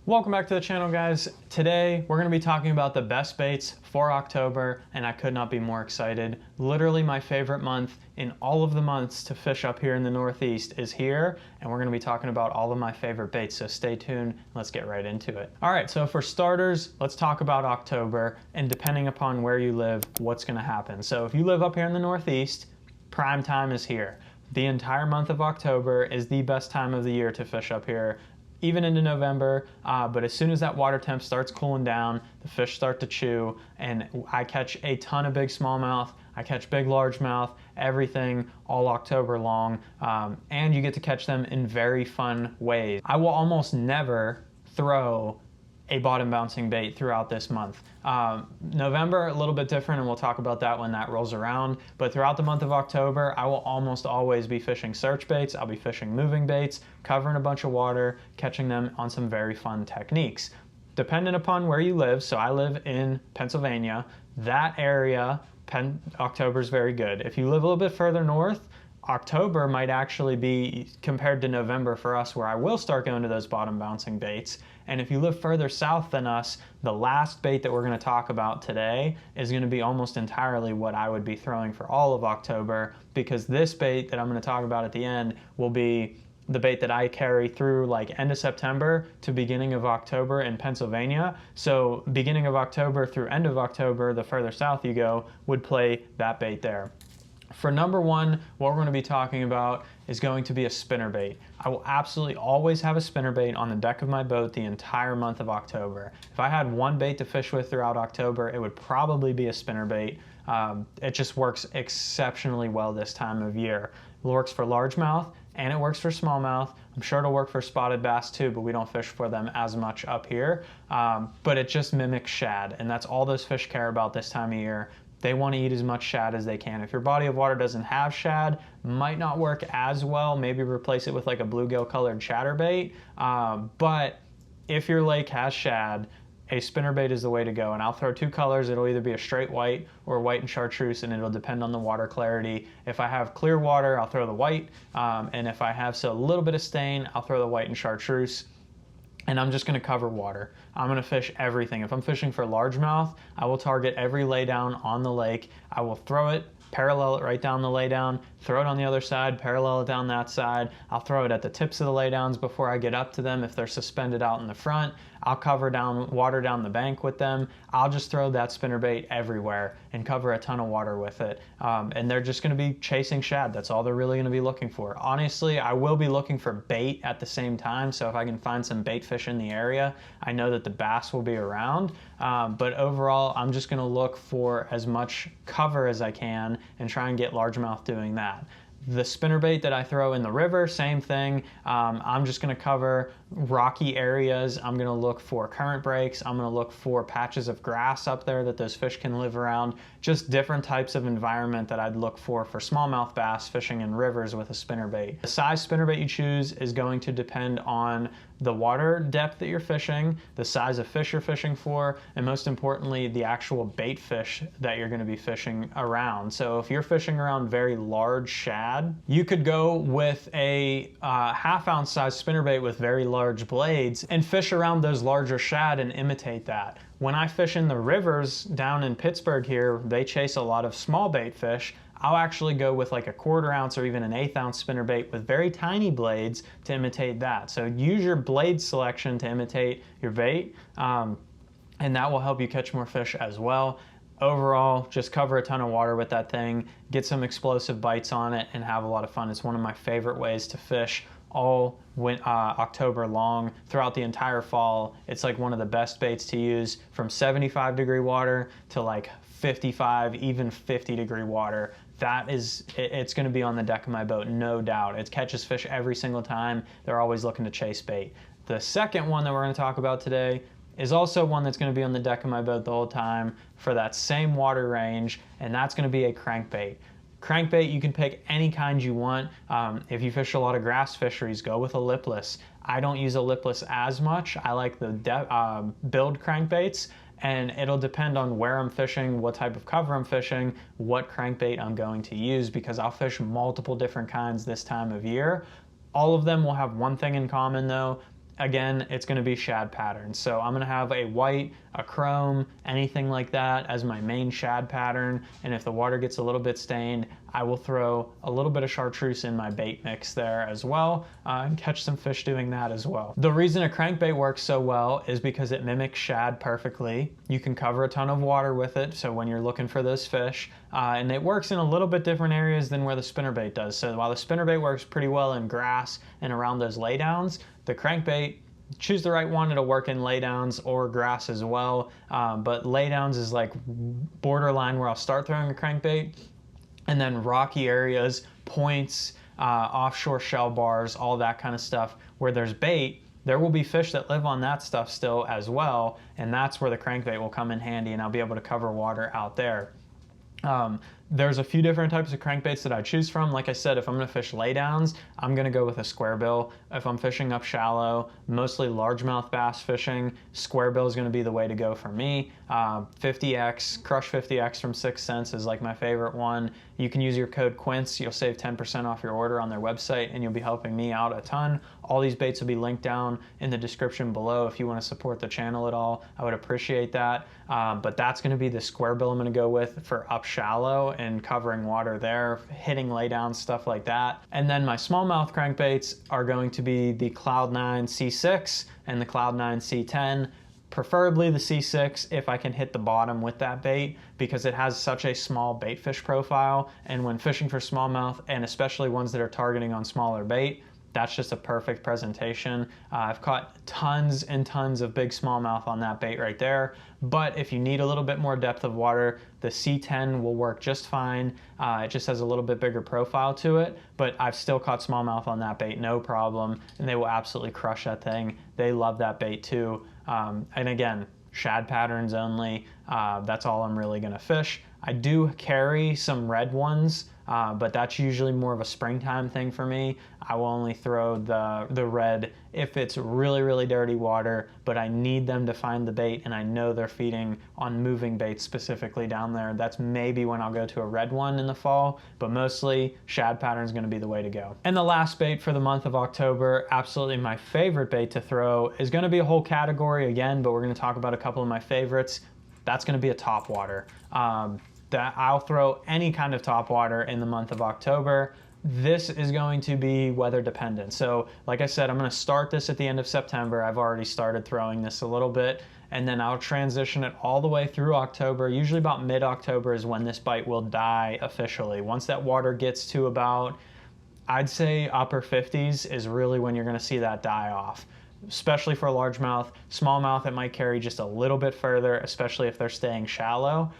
Welcome back to the channel, guys. Today we're going to be talking about the best baits for October, and I could not be more excited. Literally my favorite month in all of the months to fish up here in the Northeast is here, and we're going to be talking about all of my favorite baits, so stay tuned. Let's get right into it. All right, so for starters, let's talk about October, and depending upon where you live, what's going to happen. So if you live up here in the Northeast, prime time is here. The entire month of October is the best time of the year to fish up here, even into November, but as soon as that water temp starts cooling down, the fish start to chew, and I catch a ton of big smallmouth, I catch big largemouth, everything all October long, and you get to catch them in very fun ways. I will almost never throw a bottom bouncing bait throughout this month. November, a little bit different, and we'll talk about that when that rolls around, but throughout the month of October, I will almost always be fishing search baits, I'll be fishing moving baits, covering a bunch of water, catching them on some very fun techniques. Depending upon where you live, so I live in Pennsylvania, that area, October is very good. If you live a little bit further north, October might actually be compared to November for us, where I will start going to those bottom bouncing baits. And if you live further south than us, the last bait that we're going to talk about today is going to be almost entirely what I would be throwing for all of October, because this bait that I'm going to talk about at the end will be the bait that I carry through like end of September to beginning of October in Pennsylvania. So beginning of October through end of October, the further south you go, would play that bait there. For number one, what we're going to be talking about is going to be a spinnerbait. I will absolutely always have a spinnerbait on the deck of my boat the entire month of October. If I had one bait to fish with throughout October, it would probably be a spinnerbait. It just works exceptionally well this time of year. It works for largemouth and it works for smallmouth. I'm sure it'll work for spotted bass too, but we don't fish for them as much up here. But it just mimics shad, and that's all those fish care about this time of year. They want to eat as much shad as they can. If your body of water doesn't have shad, might not work as well. Maybe replace it with like a bluegill colored chatterbait. But if your lake has shad, a spinnerbait is the way to go. And I'll throw two colors. It'll either be a straight white or white and chartreuse, and it'll depend on the water clarity. If I have clear water, I'll throw the white. And if I have a little bit of stain, I'll throw the white and chartreuse. And I'm just going to cover water. I'm going to fish everything. If I'm fishing for largemouth, I will target every laydown on the lake. I will throw it, parallel it right down the laydown, throw it on the other side, parallel it down that side. I'll throw it at the tips of the laydowns before I get up to them if they're suspended out in the front. I'll cover down water down the bank with them. I'll just throw that spinnerbait everywhere and cover a ton of water with it. And they're just going to be chasing shad. That's all they're really going to be looking for. Honestly, I will be looking for bait at the same time. So if I can find some bait fish in the area, I know that the bass will be around. But overall, I'm just going to look for as much cover as I can and try and get largemouth doing that. The spinnerbait that I throw in the river, same thing. I'm just going to cover rocky areas. I'm going to look for current breaks. I'm going to look for patches of grass up there that those fish can live around. Just different types of environment that I'd look for smallmouth bass fishing in rivers with a spinnerbait. The size spinnerbait you choose is going to depend on the water depth that you're fishing, the size of fish you're fishing for, and most importantly, the actual bait fish that you're going to be fishing around. So if you're fishing around very large shad, you could go with a half-ounce size spinnerbait with very large blades and fish around those larger shad and imitate that. When I fish in the rivers down in Pittsburgh here, they chase a lot of small bait fish. I'll actually go with like a 1/4 ounce or even an 1/8 ounce spinnerbait with very tiny blades to imitate that. So use your blade selection to imitate your bait, and that will help you catch more fish as well. Overall, just cover a ton of water with that thing, get some explosive bites on it, and have a lot of fun. It's one of my favorite ways to fish all October long, throughout the entire fall. It's like one of the best baits to use from 75-degree water to like 55, even 50-degree water. It's going to be on the deck of my boat, no doubt. It catches fish every single time. They're always looking to chase bait. The second one that we're going to talk about today is also one that's going to be on the deck of my boat the whole time for that same water range, and that's going to be a crankbait. Crankbait, you can pick any kind you want. If you fish a lot of grass fisheries, go with a lipless. I don't use a lipless as much. I like the build crankbaits, and it'll depend on where I'm fishing, what type of cover I'm fishing, what crankbait I'm going to use, because I'll fish multiple different kinds this time of year. All of them will have one thing in common though. again, it's going to be shad patterns. So I'm going to have a white, a chrome, anything like that as my main shad pattern. And if the water gets a little bit stained, I will throw a little bit of chartreuse in my bait mix there as well, and catch some fish doing that as well. The reason a crankbait works so well is because it mimics shad perfectly. You can cover a ton of water with it, so when you're looking for those fish, and it works in a little bit different areas than where the spinnerbait does. So while the spinnerbait works pretty well in grass and around those laydowns, the crankbait, choose the right one, it'll work in laydowns or grass as well, but laydowns is like borderline where I'll start throwing a crankbait, and then rocky areas, points, offshore shell bars, all that kind of stuff where there's bait, there will be fish that live on that stuff still as well, and that's where the crankbait will come in handy, and I'll be able to cover water out there. There's a few different types of crankbaits that I choose from. Like I said, if I'm going to fish laydowns, I'm going to go with a square bill. If I'm fishing up shallow, mostly largemouth bass fishing, square bill is going to be the way to go for me. 50X, Crush 50X from 6 Cents is like my favorite one. You can use your code Quince. You'll save 10% off your order on their website, and you'll be helping me out a ton. All these baits will be linked down in the description below if you want to support the channel at all. I would appreciate that. But that's going to be the square bill I'm going to go with for up shallow and covering water there, hitting laydowns, stuff like that. And then my smallmouth crankbaits are going to be the Cloud9 C6 and the Cloud9 C10. Preferably the C6 if I can hit the bottom with that bait, because it has such a small bait fish profile, and when fishing for smallmouth, and especially ones that are targeting on smaller bait, that's just a perfect presentation. I've caught tons and tons of big smallmouth on that bait right there, but if you need a little bit more depth of water, the C10 will work just fine. It just has a little bit bigger profile to it, but I've still caught smallmouth on that bait, no problem, and they will absolutely crush that thing. They love that bait too. And again, shad patterns only. That's all I'm really gonna fish. I do carry some red ones, but that's usually more of a springtime thing for me. I will only throw the red if it's really, really dirty water, but I need them to find the bait, and I know they're feeding on moving baits specifically down there. That's maybe when I'll go to a red one in the fall, but mostly shad pattern is gonna be the way to go. And the last bait for the month of October, absolutely my favorite bait to throw, is gonna be a whole category again, but we're gonna talk about a couple of my favorites. That's gonna be a topwater. That I'll throw any kind of topwater in the month of October. This is going to be weather dependent. So like I said, I'm gonna start this at the end of September. I've already started throwing this a little bit, and then I'll transition it all the way through October. Usually about mid-October is when this bite will die officially. Once that water gets to about, I'd say upper 50s is really when you're gonna see that die off, especially for largemouth. Smallmouth, it might carry just a little bit further, especially if they're staying shallow.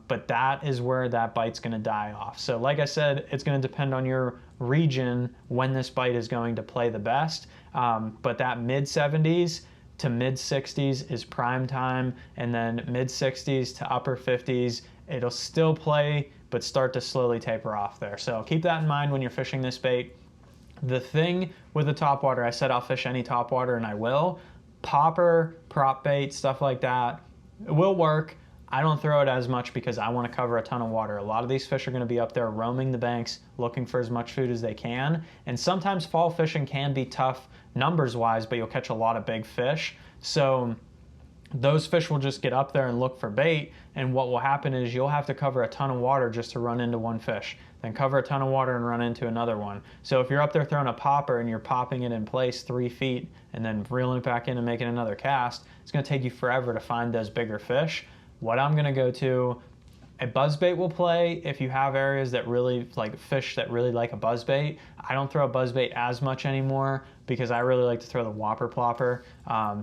But that is where that bite's gonna die off. So like I said, it's gonna depend on your region when this bite is going to play the best. But that mid 70s to mid 60s is prime time, and then mid 60s to upper 50s, it'll still play, but start to slowly taper off there. So keep that in mind when you're fishing this bait. The thing with the topwater, I said I'll fish any topwater, and I will. Popper, prop bait, stuff like that, it will work. I don't throw it as much because I want to cover a ton of water. A lot of these fish are going to be up there roaming the banks, looking for as much food as they can. And sometimes fall fishing can be tough numbers wise, but you'll catch a lot of big fish. So those fish will just get up there and look for bait, and what will happen is you'll have to cover a ton of water just to run into one fish, then cover a ton of water and run into another one. So if you're up there throwing a popper and you're popping it in place 3 feet and then reeling it back in and making another cast, it's going to take you forever to find those bigger fish. What I'm going to go to, a buzzbait will play if you have areas that really like fish that really like a buzzbait. I don't throw a buzzbait as much anymore because I really like to throw the whopper plopper.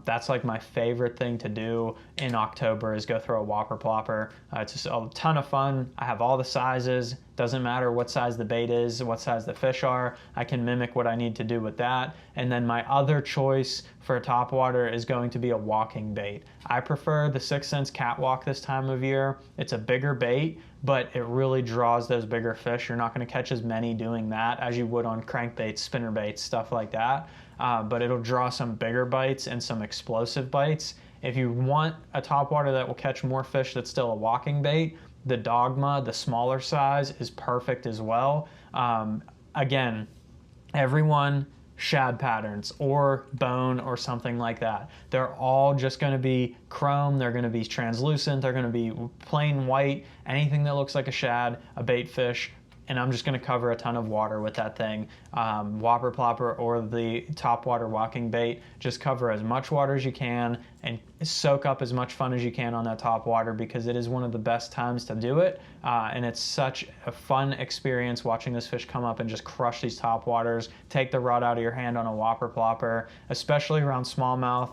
That's like my favorite thing to do in October is go throw a whopper plopper. It's just a ton of fun. I have all the sizes. Doesn't matter what size the bait is, what size the fish are. I can mimic what I need to do with that. And then my other choice for a topwater is going to be a walking bait. I prefer the 6 Cents catwalk this time of year. It's a bigger bait, but it really draws those bigger fish. You're not going to catch as many doing that as you would on crankbaits, spinnerbaits, stuff like that. But it'll draw some bigger bites and some explosive bites. If you want a topwater that will catch more fish that's still a walking bait, the Dogma, the smaller size, is perfect as well. Again, everyone shad patterns or bone or something like that. They're all just going to be chrome, they're going to be translucent, they're going to be plain white, anything that looks like a shad, a bait fish, and I'm just going to cover a ton of water with that thing. Whopper plopper or the Topwater walking bait, just cover as much water as you can and soak up as much fun as you can on that top water, because it is one of the best times to do it. And it's such a fun experience watching this fish come up and just crush these top waters, take the rod out of your hand on a whopper plopper, especially around smallmouth.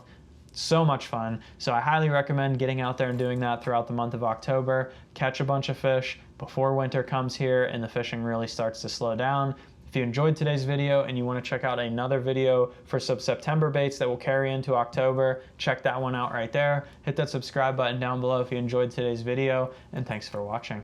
So much fun. So I highly recommend getting out there and doing that throughout the month of October. Catch a bunch of fish before winter comes here and the fishing really starts to slow down. If you enjoyed today's video and you want to check out another video for some September baits that will carry into October, check that one out right there. Hit that subscribe button down below if you enjoyed today's video, and thanks for watching.